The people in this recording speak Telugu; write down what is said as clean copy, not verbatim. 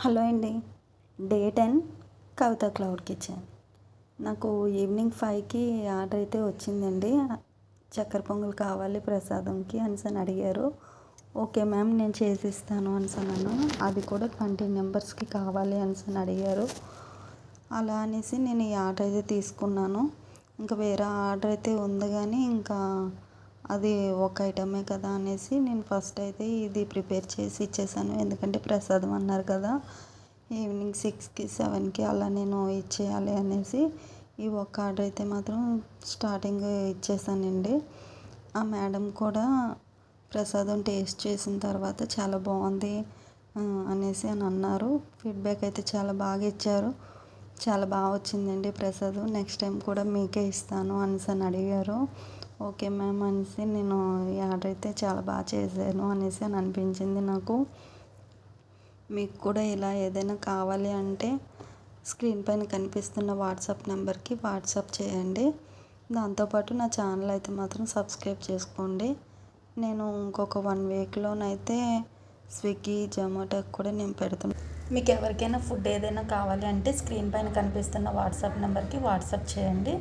హలో అండి. డే 10 కవిత క్లౌడ్ కిచెన్. నాకు ఈవినింగ్ 5కి ఆర్డర్ అయితే వచ్చిందండి. చక్కెర పొంగల్ కావాలి ప్రసాదంకి అనేసి అడిగారు. ఓకే మ్యామ్ నేను చేసిస్తాను అన్నాను. అది కూడా 20 మెంబర్స్కి కావాలి అనేసి అడిగారు. అలా అనేసి నేను ఈ ఆర్డర్ అయితే తీసుకున్నాను. ఇంకా వేరే ఆర్డర్ అయితే ఉంది కానీ ఇంకా అది ఒక ఐటమే కదా అనేసి నేను ఫస్ట్ అయితే ఇది ప్రిపేర్ చేసి ఇచ్చేసాను. ఎందుకంటే ప్రసాదం అన్నారు కదా, ఈవినింగ్ 6కి 7కి అలా నేను ఇచ్చేయాలి అనేసి ఈ ఒక్క ఆర్డర్ అయితే మాత్రం స్టార్టింగ్ ఇచ్చేసానండి. ఆ మేడం కూడా ప్రసాదం టేస్ట్ చేసిన తర్వాత చాలా బాగుంది అనేసి అన్నారు. ఫీడ్బ్యాక్ అయితే చాలా బాగా ఇచ్చారు. చాలా బాగా వచ్చిందండి ప్రసాదం, నెక్స్ట్ టైం కూడా మీకే ఇస్తాను అనేసి అడిగారు. ఓకే మ్యామ్ అనేసి నేను ఈ ఆర్డర్ అయితే చాలా బాగా చేశాను అనేసి అనిపించింది నాకు. మీకు కూడా ఇలా ఏదైనా కావాలి అంటే స్క్రీన్ పైన కనిపిస్తున్న వాట్సాప్ నెంబర్కి వాట్సాప్ చేయండి. దాంతోపాటు నా ఛానల్ అయితే మాత్రం సబ్స్క్రైబ్ చేసుకోండి. నేను ఇంకొక 1 వీక్లోనైతే స్విగ్గీ, జొమాటోకి కూడా నేను పెడుతున్నాను. మీకు ఎవరికైనా ఫుడ్ ఏదైనా కావాలి అంటే స్క్రీన్ పైన కనిపిస్తున్న వాట్సాప్ నెంబర్కి వాట్సాప్ చేయండి.